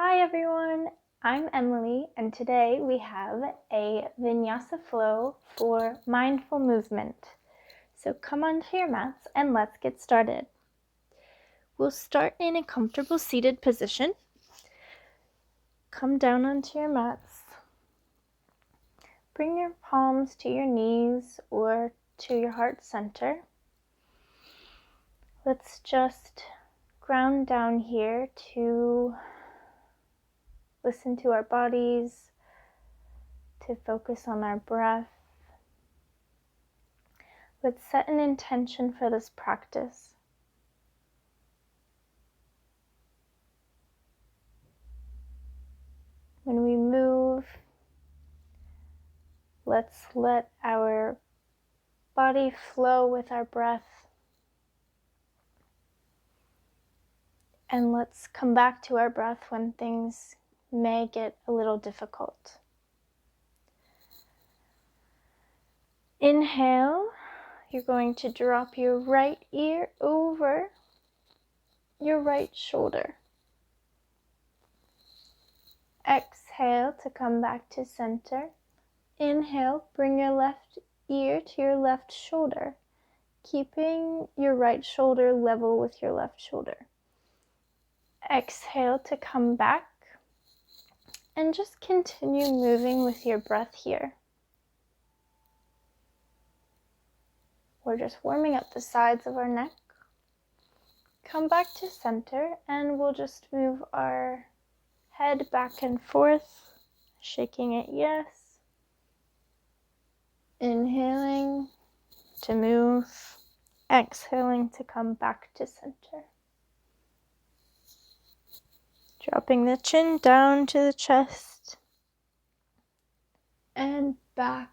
Hi everyone, I'm Emily and today we have a Vinyasa flow for mindful movement. So come onto your mats and let's get started. We'll start in a comfortable seated position. Come down onto your mats. Bring your palms to your knees or to your heart center. Let's just ground down here to listen to our bodies, to focus on our breath. Let's set an intention for this practice. When we move, let's let our body flow with our breath. And let's come back to our breath when things may get a little difficult. Inhale, you're going to drop your right ear over your right shoulder. Exhale to come back to center. Inhale, bring your left ear to your left shoulder, keeping your right shoulder level with your left shoulder. Exhale to come back and just continue moving with your breath here. We're just warming up the sides of our neck. Come back to center and we'll just move our head back and forth, shaking it yes. Inhaling to move, exhaling to come back to center. Dropping the chin down to the chest and back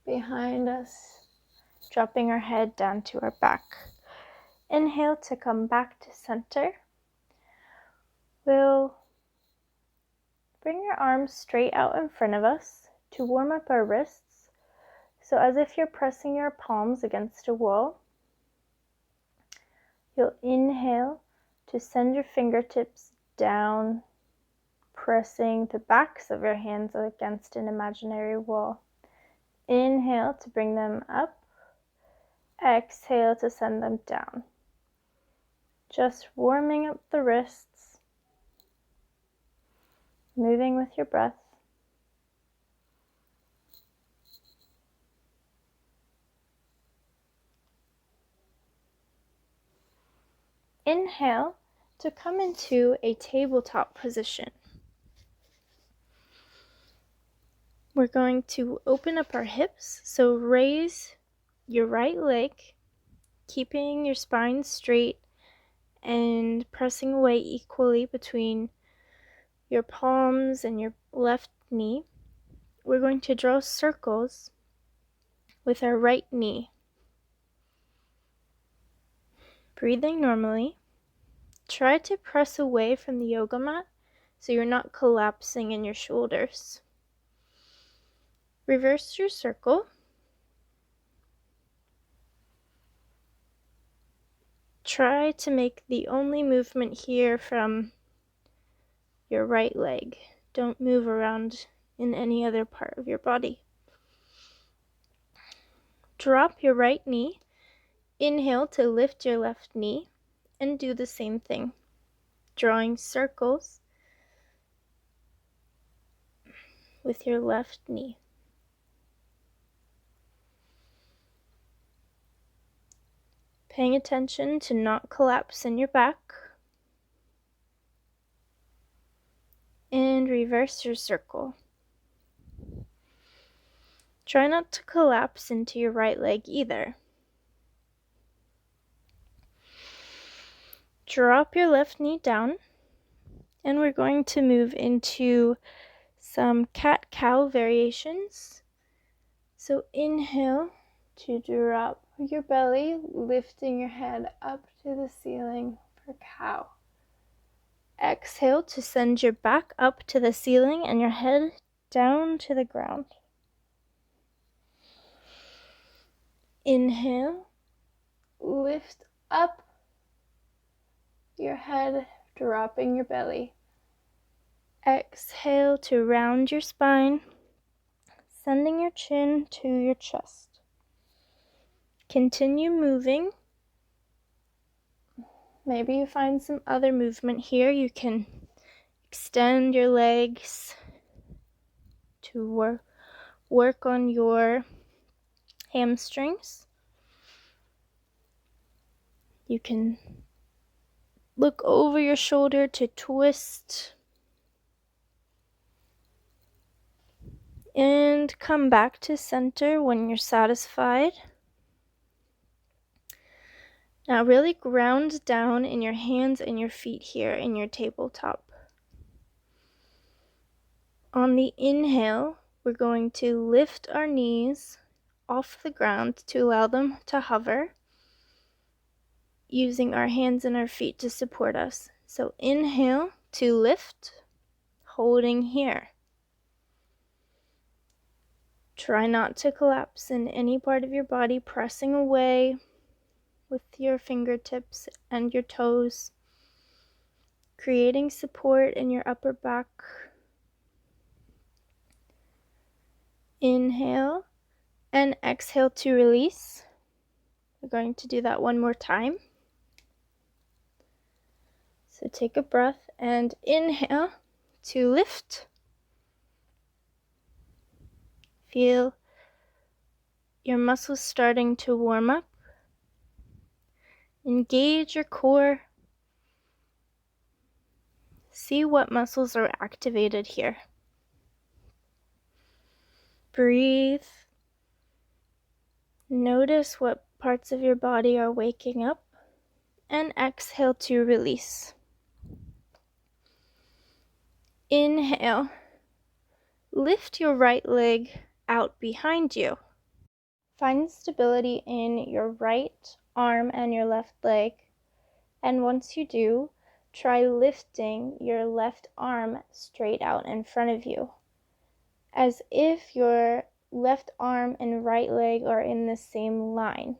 behind us, dropping our head down to our back. Inhale to come back to center. We'll bring your arms straight out in front of us to warm up our wrists. So as if you're pressing your palms against a wall. You'll inhale to send your fingertips down, pressing the backs of your hands against an imaginary wall. Inhale to bring them up. Exhale to send them down. Just warming up the wrists, moving with your breath. Inhale to come into a tabletop position. We're going to open up our hips, so raise your right leg, keeping your spine straight and pressing away equally between your palms and your left knee. We're going to draw circles with our right knee. Breathing normally. Try to press away from the yoga mat so you're not collapsing in your shoulders. Reverse your circle. Try to make the only movement here from your right leg. Don't move around in any other part of your body. Drop your right knee. Inhale to lift your left knee and do the same thing. Drawing circles with your left knee. Paying attention to not collapse in your back. And reverse your circle. Try not to collapse into your right leg either. Drop your left knee down, and we're going to move into some cat-cow variations. So inhale to drop your belly, lifting your head up to the ceiling for cow. Exhale to send your back up to the ceiling and your head down to the ground. Inhale, lift up your head, dropping your belly. Exhale to round your spine, sending your chin to your chest. Continue moving. Maybe you find some other movement here. You can extend your legs to work on your hamstrings. You can look over your shoulder to twist and come back to center when you're satisfied. Now really ground down in your hands and your feet here in your tabletop. On the inhale, we're going to lift our knees off the ground to allow them to hover, using our hands and our feet to support us. So inhale to lift, holding here. Try not to collapse in any part of your body, pressing away with your fingertips and your toes, creating support in your upper back. Inhale and exhale to release. We're going to do that one more time. So take a breath and inhale to lift. Feel your muscles starting to warm up. Engage your core. See what muscles are activated here. Breathe. Notice what parts of your body are waking up. And exhale to release. Inhale. Lift your right leg out behind you. Find stability in your right arm and your left leg. And once you do, try lifting your left arm straight out in front of you, as if your left arm and right leg are in the same line.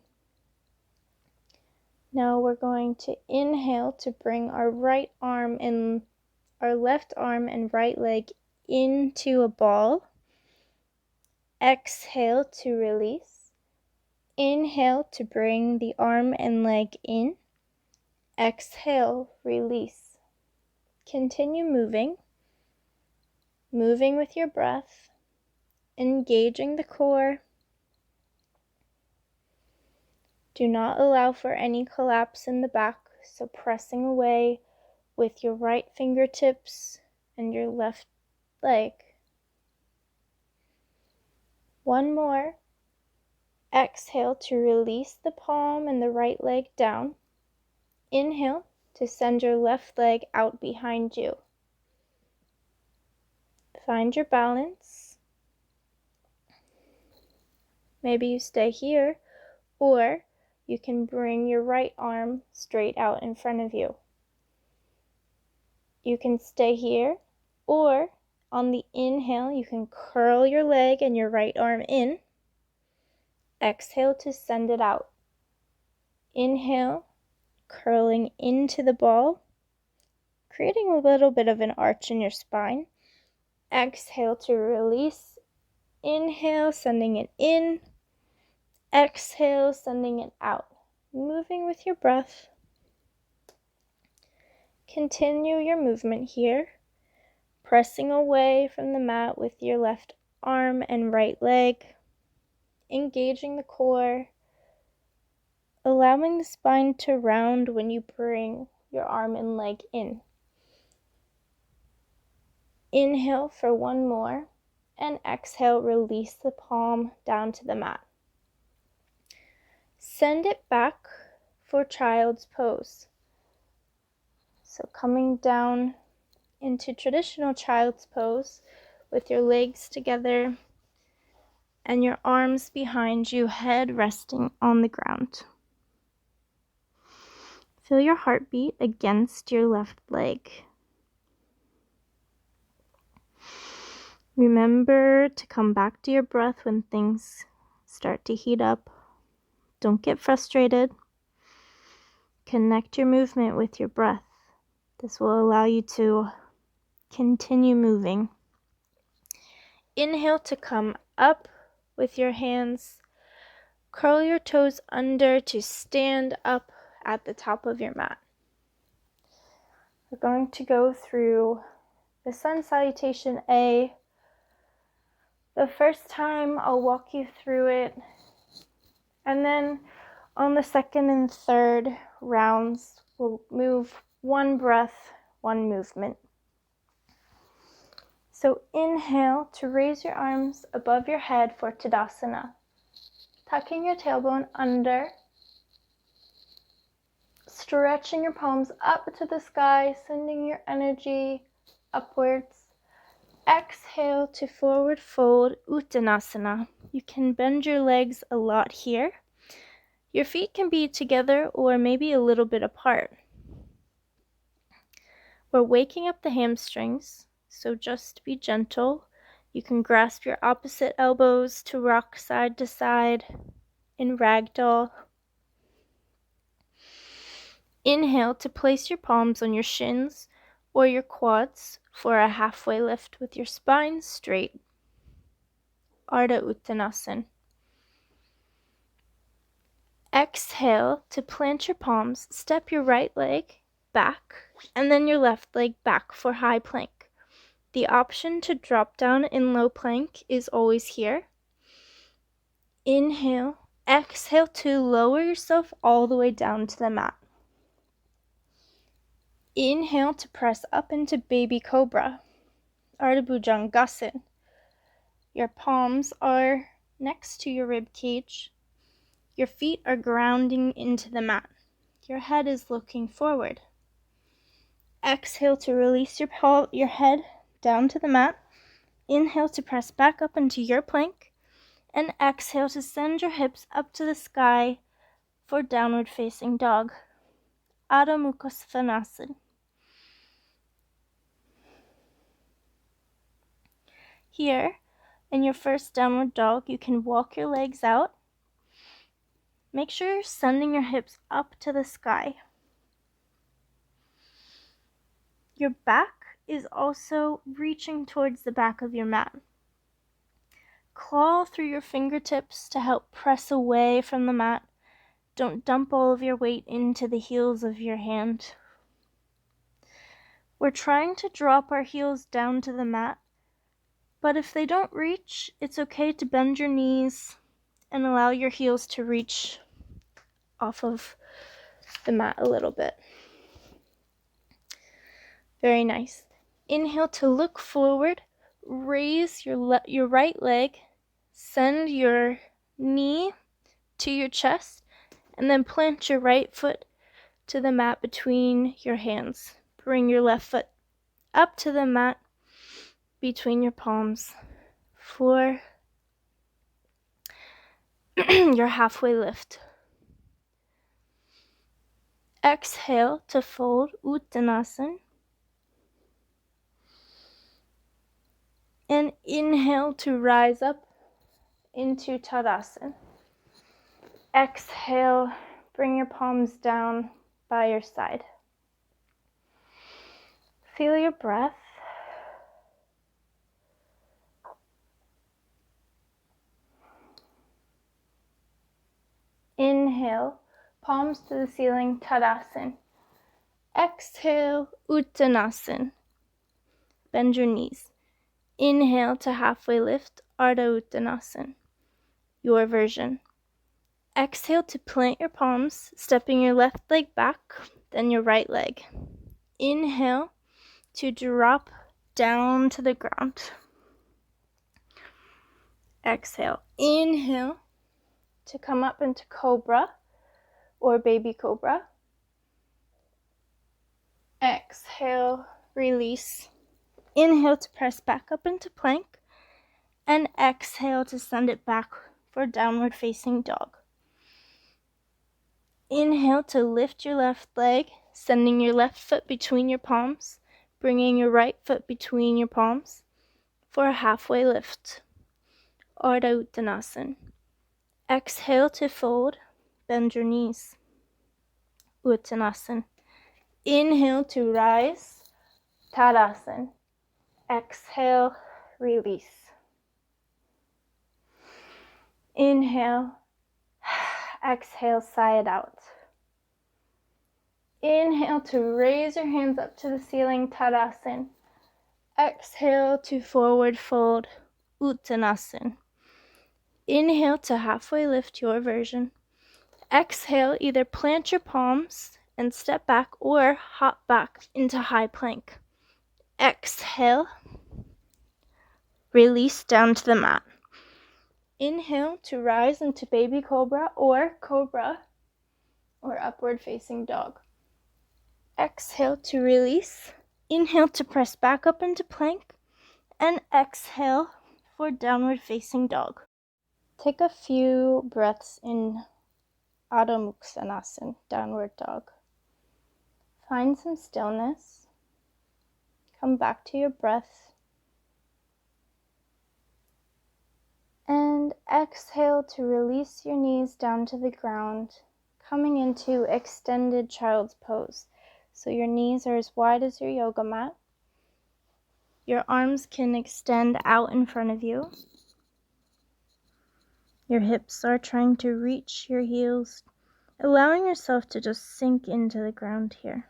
Now we're going to inhale to bring our right arm and our left arm and right leg into a ball. Exhale to release. Inhale to bring the arm and leg in. Exhale, release. Continue moving with your breath, engaging the core. Do not allow for any collapse in the back, so pressing away with your right fingertips and your left leg. One more. Exhale to release the palm and the right leg down. Inhale to send your left leg out behind you. Find your balance. Maybe you stay here, or you can bring your right arm straight out in front of you. You can stay here, or on the inhale, you can curl your leg and your right arm in. Exhale to send it out. Inhale, curling into the ball, creating a little bit of an arch in your spine. Exhale to release. Inhale, sending it in. Exhale, sending it out. Moving with your breath. Continue your movement here, pressing away from the mat with your left arm and right leg, engaging the core, allowing the spine to round when you bring your arm and leg in. Inhale for one more, and exhale, release the palm down to the mat. Send it back for child's pose. So coming down into traditional child's pose with your legs together and your arms behind you, head resting on the ground. Feel your heartbeat against your left leg. Remember to come back to your breath when things start to heat up. Don't get frustrated. Connect your movement with your breath. This will allow you to continue moving. Inhale to come up with your hands. Curl your toes under to stand up at the top of your mat. We're going to go through the Sun Salutation A. The first time I'll walk you through it, and then on the second and third rounds, we'll move one breath, one movement. So inhale to raise your arms above your head for Tadasana. Tucking your tailbone under, stretching your palms up to the sky, sending your energy upwards. Exhale to forward fold, Uttanasana. You can bend your legs a lot here. Your feet can be together or maybe a little bit apart. We're waking up the hamstrings, so just be gentle. You can grasp your opposite elbows to rock side to side in ragdoll. Inhale to place your palms on your shins or your quads for a halfway lift with your spine straight. Ardha Uttanasana. Exhale to plant your palms, step your right leg back, and then your left leg back for high plank. The option to drop down in low plank is always here. Inhale, exhale to lower yourself all the way down to the mat. Inhale to press up into Baby Cobra, Ardha Bhujangasana. Your palms are next to your rib cage. Your feet are grounding into the mat. Your head is looking forward. Exhale to release your head down to the mat. Inhale to press back up into your plank. And exhale to send your hips up to the sky for downward facing dog. Adho Mukha Svanasana. Here, in your first downward dog, you can walk your legs out. Make sure you're sending your hips up to the sky. Your back is also reaching towards the back of your mat. Claw through your fingertips to help press away from the mat. Don't dump all of your weight into the heels of your hand. We're trying to drop our heels down to the mat, but if they don't reach, it's okay to bend your knees and allow your heels to reach off of the mat a little bit. Very nice. Inhale to look forward, raise your right leg, send your knee to your chest, and then plant your right foot to the mat between your hands. Bring your left foot up to the mat between your palms for your halfway lift. Exhale to fold, Uttanasana. And inhale to rise up into Tadasana. Exhale, bring your palms down by your side. Feel your breath. Inhale, palms to the ceiling, Tadasana. Exhale, Uttanasana. Bend your knees. Inhale to halfway lift, Ardha Uttanasana. Your version. Exhale to plant your palms, stepping your left leg back, then your right leg. Inhale to drop down to the ground. Exhale. Inhale to come up into Cobra or Baby Cobra. Exhale, release. Inhale to press back up into plank. And exhale to send it back for downward facing dog. Inhale to lift your left leg, sending your left foot between your palms, bringing your right foot between your palms for a halfway lift. Ardha Uttanasana. Exhale to fold, bend your knees. Uttanasana. Inhale to rise, Tadasana. Exhale, release. Inhale, exhale, sigh it out. Inhale to raise your hands up to the ceiling, Tadasana. Exhale to forward fold, Uttanasana. Inhale to halfway lift, your version. Exhale, either plant your palms and step back or hop back into high plank. Exhale, release down to the mat. Inhale to rise into baby cobra or upward facing dog. Exhale to release. Inhale to press back up into plank, and exhale for downward facing dog. Take a few breaths in Adho Mukha Svanasana, downward dog. Find some stillness. Come back to your breath. And exhale to release your knees down to the ground, coming into extended child's pose. So your knees are as wide as your yoga mat. Your arms can extend out in front of you. Your hips are trying to reach your heels, allowing yourself to just sink into the ground here.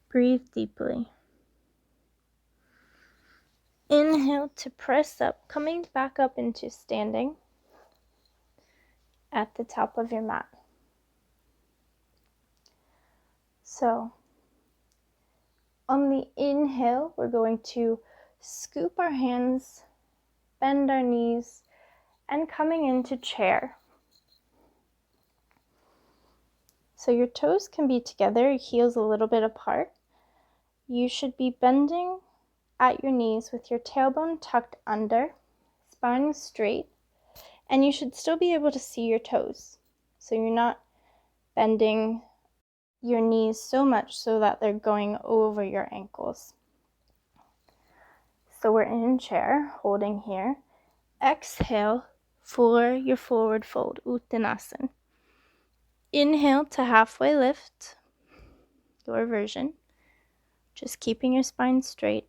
Breathe deeply. Inhale to press up, coming back up into standing at the top of your mat. So, on the inhale, we're going to scoop our hands, bend our knees, and coming into chair. So your toes can be together, your heels a little bit apart. You should be bending at your knees with your tailbone tucked under, spine straight, and you should still be able to see your toes. So you're not bending your knees so much so that they're going over your ankles. So we're in chair, holding here. Exhale for your forward fold, Uttanasana. Inhale to halfway lift, your version, just keeping your spine straight.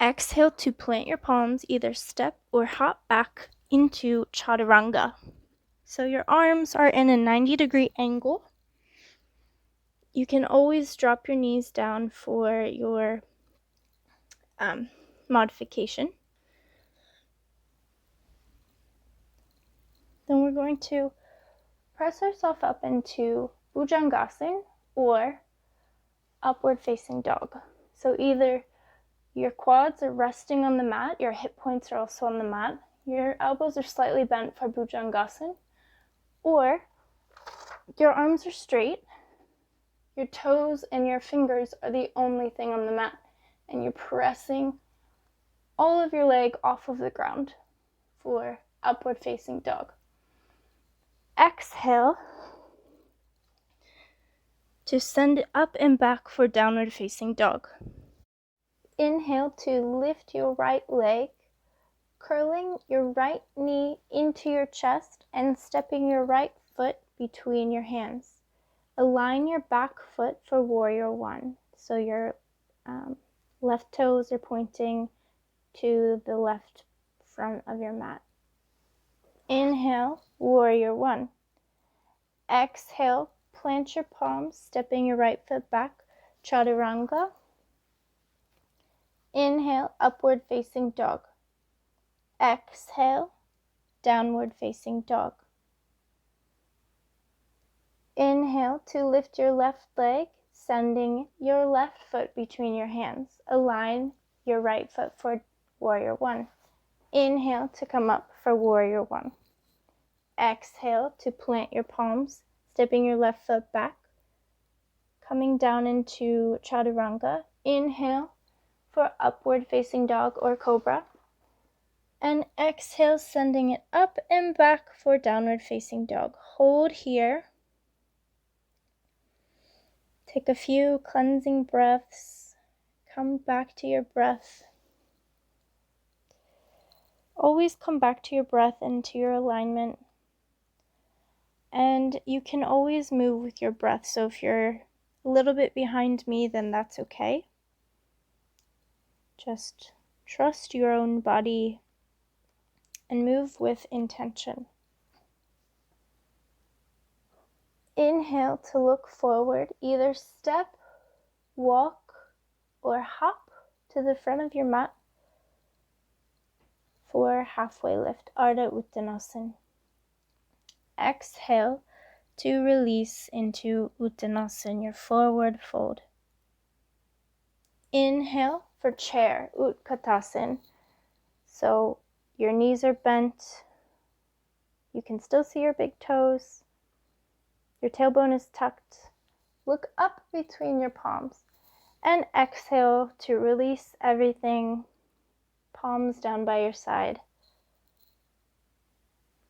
Exhale to plant your palms, either step or hop back into Chaturanga. So your arms are in a 90-degree angle. You can always drop your knees down for your modification. Then we're going to press ourselves up into Bhujangasana or upward facing dog. So either your quads are resting on the mat, your hip points are also on the mat, your elbows are slightly bent for Bhujangasana, or your arms are straight, your toes and your fingers are the only thing on the mat, and you're pressing all of your leg off of the ground for upward facing dog. Exhale to send it up and back for downward facing dog. Inhale to lift your right leg, curling your right knee into your chest and stepping your right foot between your hands. Align your back foot for warrior one. So your left toes are pointing to the left front of your mat. Inhale, warrior one. Exhale, plant your palms, stepping your right foot back, Chaturanga. Inhale, upward facing dog. Exhale, downward facing dog. Inhale to lift your left leg, sending your left foot between your hands. Align your right foot for warrior one. Inhale to come up for warrior one. Exhale to plant your palms, stepping your left foot back, coming down into Chaturanga. Inhale for upward facing dog or cobra. And exhale, sending it up and back for downward facing dog. Hold here. Take a few cleansing breaths. Come back to your breath. Always come back to your breath and to your alignment. And you can always move with your breath. So if you're a little bit behind me, then that's okay. Just trust your own body and move with intention. Inhale to look forward, either step, walk, or hop to the front of your mat for halfway lift, Ardha Uttanasana. Exhale to release into Uttanasana, your forward fold. Inhale for chair, Utkatasana. So your knees are bent. You can still see your big toes. Your tailbone is tucked. Look up between your palms. And exhale to release everything. Palms down by your side.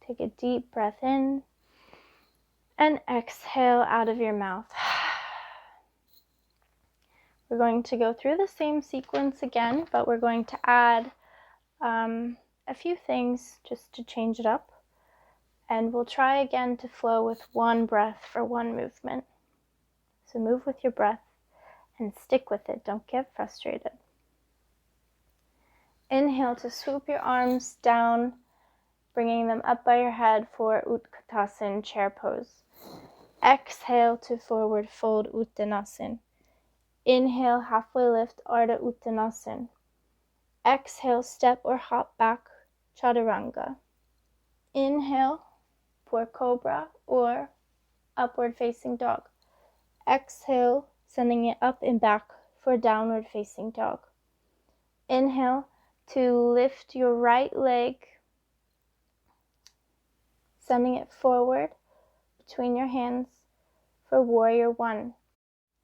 Take a deep breath in. And exhale out of your mouth. We're going to go through the same sequence again, but we're going to add a few things just to change it up. And we'll try again to flow with one breath for one movement. So move with your breath and stick with it. Don't get frustrated. Inhale to swoop your arms down, bringing them up by your head for Utkatasana, chair pose. Exhale to forward fold, Uttanasana. Inhale, halfway lift, Ardha Uttanasana. Exhale, step or hop back, Chaturanga. Inhale for Cobra or Upward Facing Dog. Exhale, sending it up and back for Downward Facing Dog. Inhale to lift your right leg, sending it forward between your hands for Warrior One.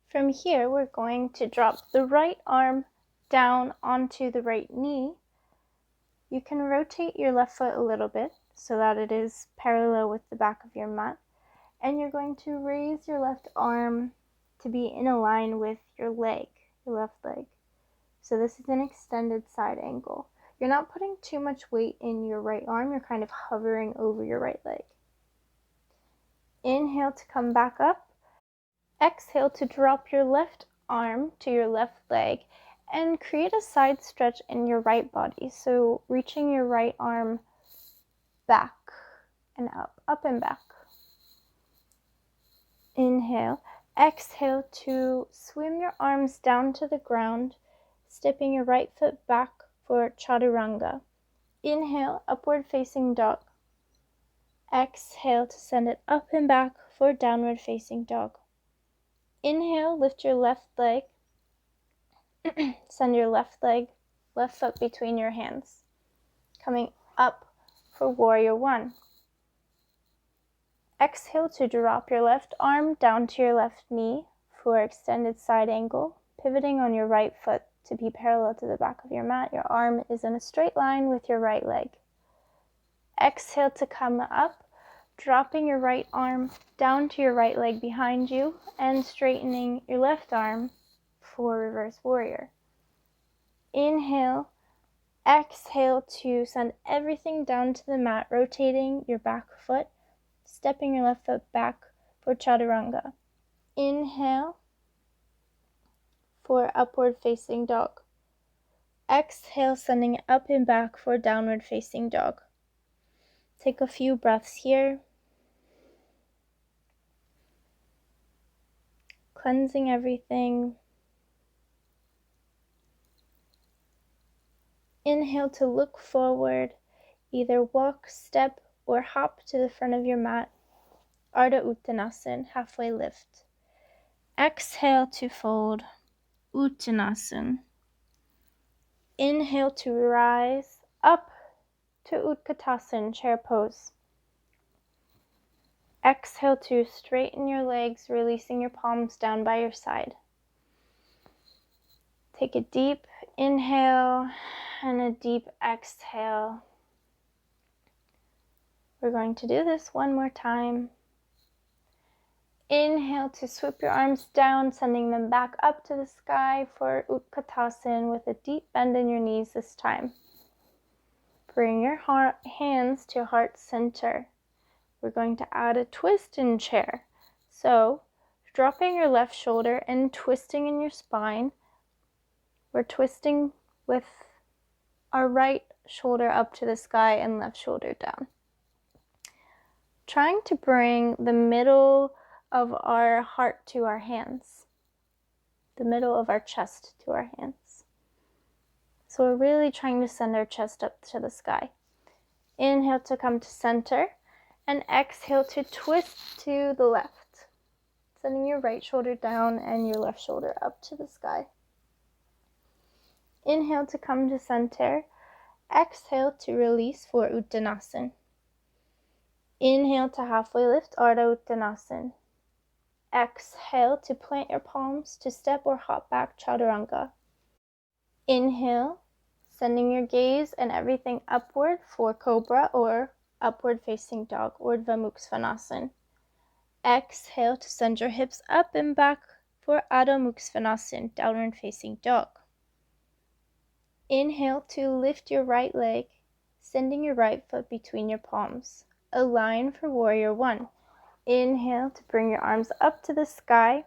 From here, we're going to drop the right arm down onto the right knee. You can rotate your left foot a little bit so that it is parallel with the back of your mat. And you're going to raise your left arm to be in a line with your leg, your left leg. So this is an extended side angle. You're not putting too much weight in your right arm. You're kind of hovering over your right leg. Inhale to come back up. Exhale to drop your left arm to your left leg and create a side stretch in your right body. So reaching your right arm back and up and back. Inhale. Exhale to swim your arms down to the ground, stepping your right foot back for Chaturanga. Inhale, upward facing dog. Exhale to send it up and back for downward facing dog. Inhale, lift your left leg. Send your left foot between your hands. Coming up for Warrior One. Exhale to drop your left arm down to your left knee for extended side angle, pivoting on your right foot to be parallel to the back of your mat. Your arm is in a straight line with your right leg. Exhale to come up, dropping your right arm down to your right leg behind you and straightening your left arm for Reverse Warrior. Inhale, exhale to send everything down to the mat, rotating your back foot, stepping your left foot back for Chaturanga. Inhale for Upward Facing Dog. Exhale, sending it up and back for Downward Facing Dog. Take a few breaths here. Cleansing everything. Inhale to look forward, either walk, step, or hop to the front of your mat, Ardha Uttanasana, halfway lift. Exhale to fold, Uttanasana. Inhale to rise up to Utkatasana, chair pose. Exhale to straighten your legs, releasing your palms down by your side. Take a deep inhale and a deep exhale. We're going to do this one more time. Inhale to swoop your arms down, sending them back up to the sky for Utkatasana with a deep bend in your knees this time. Bring your hands to heart center. We're going to add a twist in chair. So dropping your left shoulder and twisting in your spine. We're twisting with our right shoulder up to the sky and left shoulder down. Trying to bring the middle of our heart to our hands, the middle of our chest to our hands. So we're really trying to send our chest up to the sky. Inhale to come to center, and exhale to twist to the left, sending your right shoulder down and your left shoulder up to the sky. Inhale to come to center, exhale to release for Uttanasana. Inhale to halfway lift, Ardha Uttanasana. Exhale to plant your palms to step or hop back, Chaturanga. Inhale, sending your gaze and everything upward for Cobra or upward facing dog, Urdhva Mukha Svanasana. Exhale to send your hips up and back for Adho Mukha Svanasana, downward facing dog. Inhale to lift your right leg, sending your right foot between your palms. Align for Warrior One. Inhale to bring your arms up to the sky.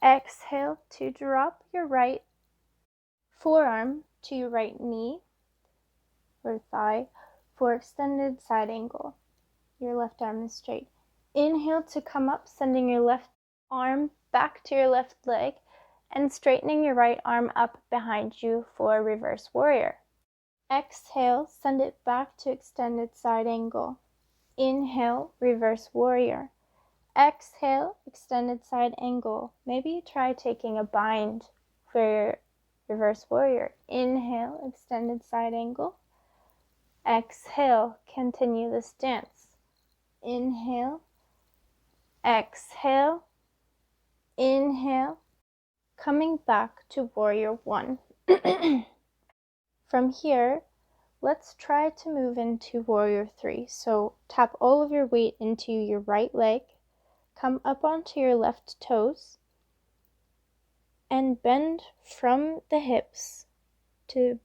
Exhale to drop your right forearm to your right knee or thigh for extended side angle. Your left arm is straight. Inhale to come up, sending your left arm back to your left leg and straightening your right arm up behind you for reverse warrior. Exhale, send it back to extended side angle. Inhale, reverse warrior. Exhale, extended side angle. Maybe try taking a bind for your reverse warrior. Inhale, extended side angle. Exhale, continue this dance. Inhale, exhale, inhale, coming back to Warrior One. From here, let's try to move into Warrior Three. So tap all of your weight into your right leg, come up onto your left toes, and bend from the hips to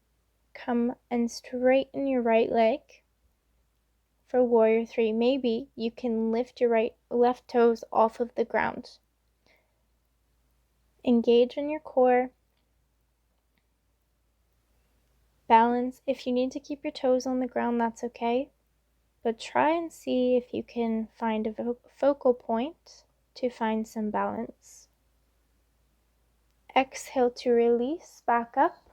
come and straighten your right leg for Warrior Three. Maybe you can lift your left toes off of the ground. Engage in your core. Balance. If you need to keep your toes on the ground, that's okay. But try and see if you can find a focal point to find some balance. Exhale to release back up.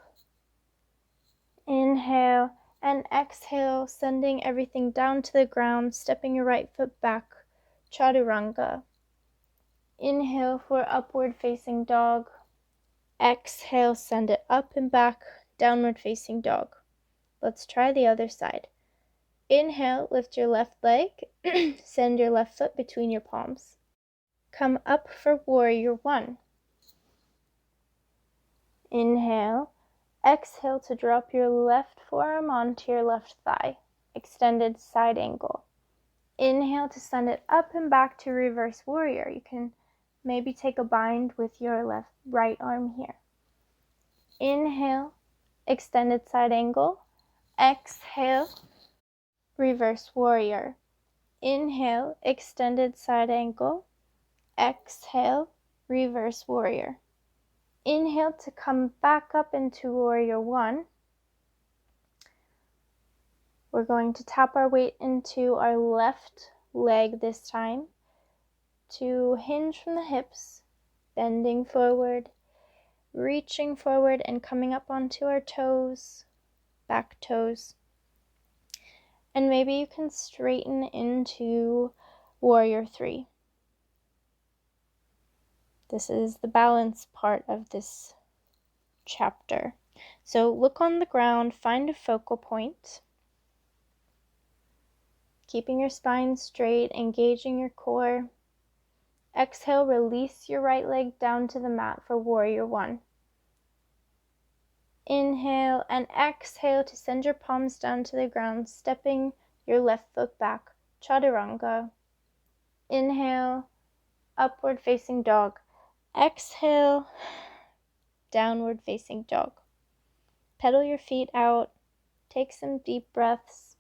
Inhale and exhale, sending everything down to the ground, stepping your right foot back, Chaturanga. Inhale for upward facing dog. Exhale, send it up and back, downward facing dog. Let's try the other side. Inhale, lift your left leg, send your left foot between your palms. Come up for Warrior One. Inhale, exhale to drop your left forearm onto your left thigh, extended side angle. Inhale to send it up and back to reverse warrior. You can maybe take a bind with your right arm here. Inhale, extended side angle. Exhale, reverse warrior. Inhale, extended side angle. Exhale, reverse warrior. Inhale to come back up into Warrior One. We're going to tap our weight into our left leg this time to hinge from the hips, bending forward, reaching forward and coming up onto our toes, back toes. And maybe you can straighten into Warrior Three. This is the balance part of this chapter. So look on the ground, find a focal point. Keeping your spine straight, engaging your core. Exhale, release your right leg down to the mat for Warrior One. Inhale and exhale to send your palms down to the ground, stepping your left foot back, Chaturanga. Inhale, upward facing dog. Exhale, downward facing dog. Pedal your feet out, take some deep breaths.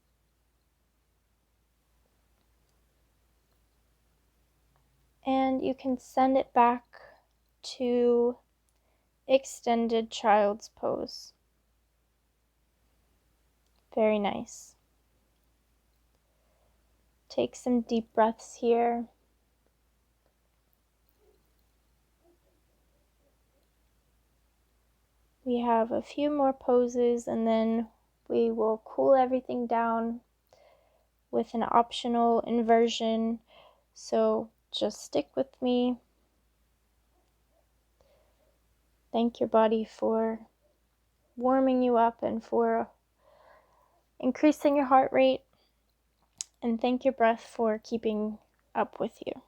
And you can send it back to extended child's pose. Very nice. Take some deep breaths here. We have a few more poses and then we will cool everything down with an optional inversion. So just stick with me. Thank your body for warming you up and for increasing your heart rate. And thank your breath for keeping up with you.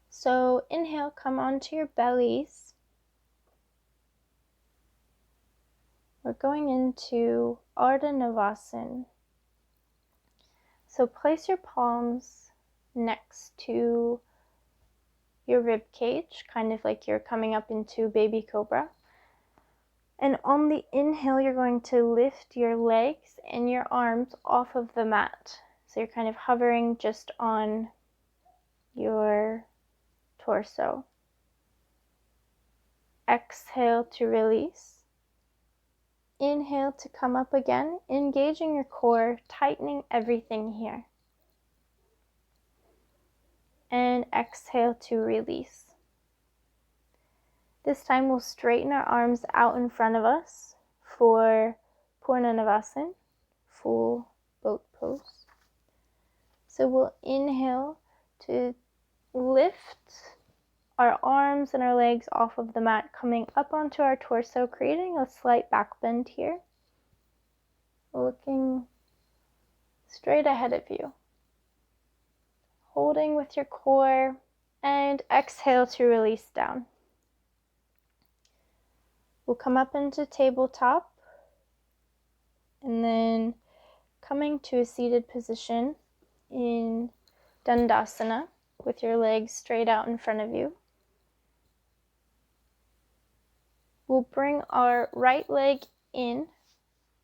So inhale, come onto your bellies. We're going into Ardha Navasana. So place your palms next to your rib cage, kind of like you're coming up into baby cobra. And on the inhale, you're going to lift your legs and your arms off of the mat. So you're kind of hovering just on your torso. Exhale to release. Inhale to come up again, engaging your core, tightening everything here. And exhale to release. This time we'll straighten our arms out in front of us for Purna Navasana, full boat pose. So we'll inhale to lift our arms and our legs off of the mat, coming up onto our torso, creating a slight back bend here. Looking straight ahead of you. Holding with your core, and exhale to release down. We'll come up into tabletop, and then coming to a seated position in Dandasana with your legs straight out in front of you. We'll bring our right leg in,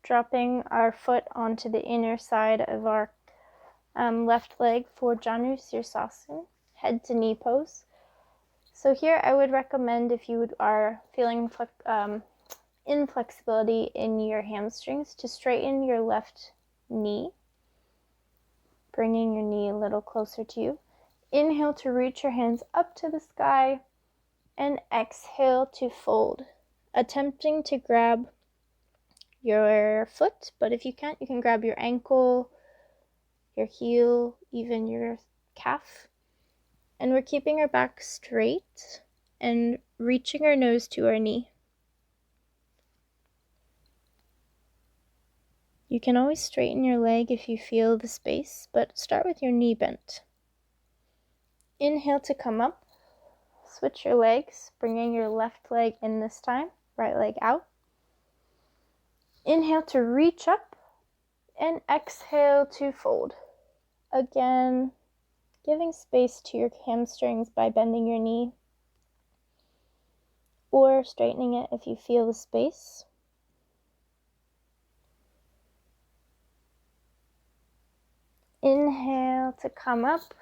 dropping our foot onto the inner side of our left leg for Janu Sirsasana, head to knee pose. So here I would recommend, if you are feeling inflexibility in your hamstrings, to straighten your left knee, bringing your knee a little closer to you. Inhale to reach your hands up to the sky, and exhale to fold, attempting to grab your foot, but if you can't, you can grab your ankle, your heel, even your calf. And we're keeping our back straight and reaching our nose to our knee. You can always straighten your leg if you feel the space, but start with your knee bent. Inhale to come up. Switch your legs, bringing your left leg in this time, right leg out. Inhale to reach up, and exhale to fold. Again, giving space to your hamstrings by bending your knee, or straightening it if you feel the space. Inhale to come up,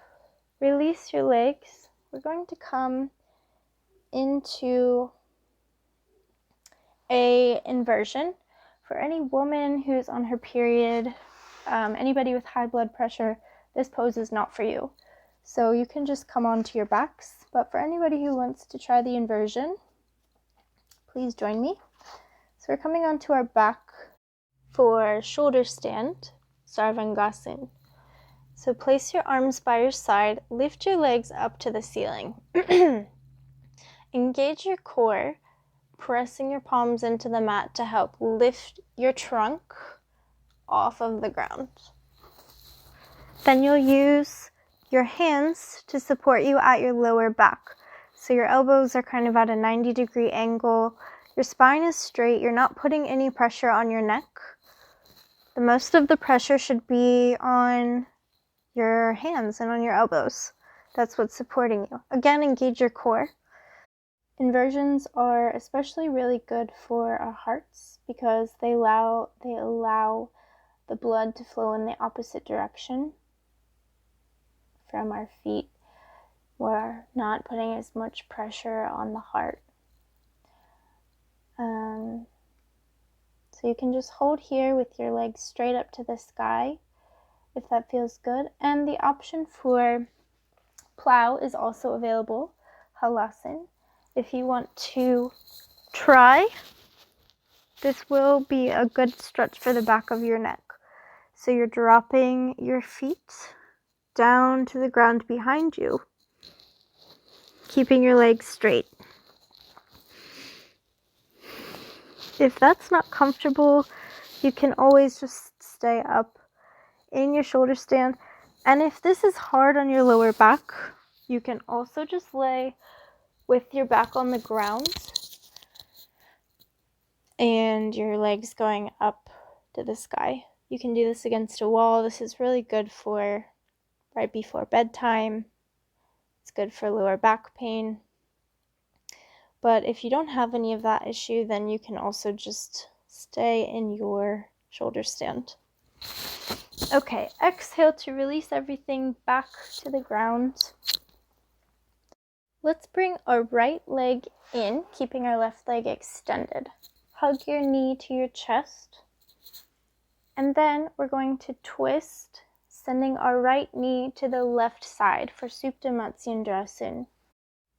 release your legs. We're going to come into a inversion. For any woman who's on her period, anybody with high blood pressure, this pose is not for you. So you can just come onto your backs. But for anybody who wants to try the inversion, please join me. So we're coming onto our back for shoulder stand, Sarvangasana. So place your arms by your side, lift your legs up to the ceiling. Engage your core, pressing your palms into the mat to help lift your trunk off of the ground. Then you'll use your hands to support you at your lower back. So your elbows are kind of at a 90-degree angle. Your spine is straight. You're not putting any pressure on your neck. The most of the pressure should be on your hands and on your elbows. That's what's supporting you. Again, engage your core. Inversions are especially really good for our hearts because they allow the blood to flow in the opposite direction from our feet We're not putting as much pressure on the heart. So you can just hold here with your legs straight up to the sky if that feels good. And the option for plow is also available, Halasana. If you want to try, this will be a good stretch for the back of your neck. So you're dropping your feet down to the ground behind you, keeping your legs straight. If that's not comfortable, you can always just stay up in your shoulder stand. And if this is hard on your lower back, you can also just lay with your back on the ground and your legs going up to the sky. You can do this against a wall. This is really good for right before bedtime. It's good for lower back pain. But if you don't have any of that issue, then you can also just stay in your shoulder stand. Okay, exhale to release everything back to the ground. Let's bring our right leg in, keeping our left leg extended. Hug your knee to your chest. And then we're going to twist, sending our right knee to the left side for Supta Matsyendrasana,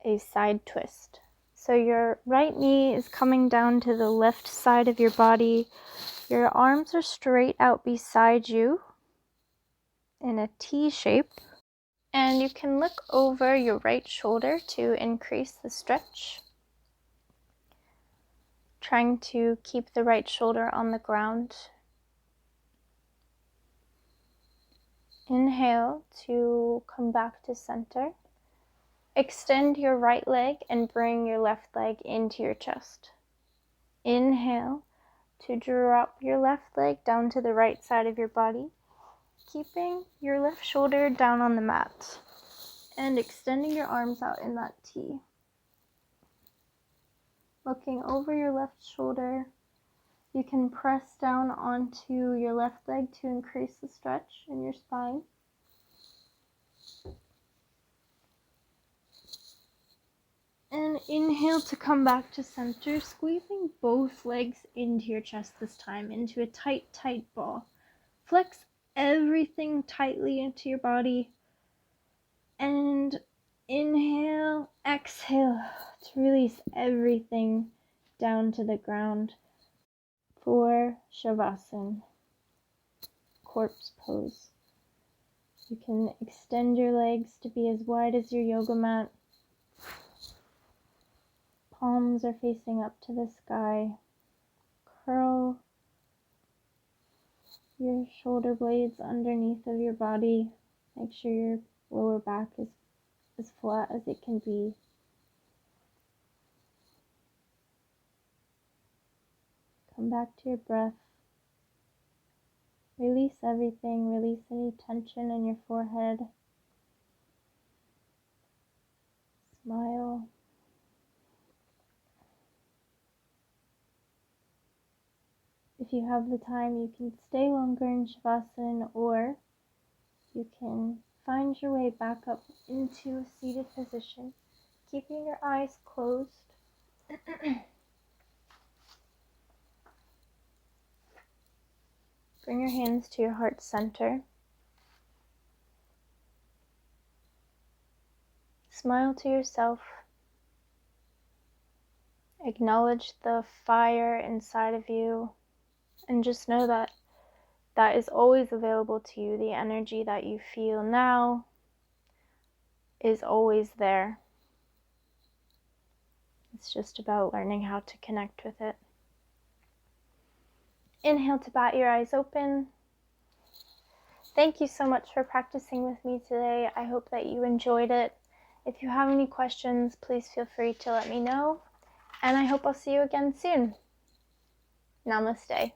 a side twist. So your right knee is coming down to the left side of your body. Your arms are straight out beside you in a T shape. And you can look over your right shoulder to increase the stretch. Trying to keep the right shoulder on the ground. Inhale to come back to center. Extend your right leg and bring your left leg into your chest. Inhale to drop your left leg down to the right side of your body, keeping your left shoulder down on the mat and extending your arms out in that T. Looking over your left shoulder, you can press down onto your left leg to increase the stretch in your spine. And inhale to come back to center, squeezing both legs into your chest this time, into a tight, tight ball. Flex everything tightly into your body. And inhale, exhale to release everything down to the ground for Shavasana, corpse pose. You can extend your legs to be as wide as your yoga mat. Palms are facing up to the sky. Curl your shoulder blades underneath of your body. Make sure your lower back is as flat as it can be. Come back to your breath. Release everything. Release any tension in your forehead. Smile. If you have the time, you can stay longer in Shavasana, or you can find your way back up into a seated position, keeping your eyes closed. Bring your hands to your heart center. Smile to yourself. Acknowledge the fire inside of you. And just know that that is always available to you. The energy that you feel now is always there. It's just about learning how to connect with it. Inhale to bat your eyes open. Thank you so much for practicing with me today. I hope that you enjoyed it. If you have any questions, please feel free to let me know. And I hope I'll see you again soon. Namaste.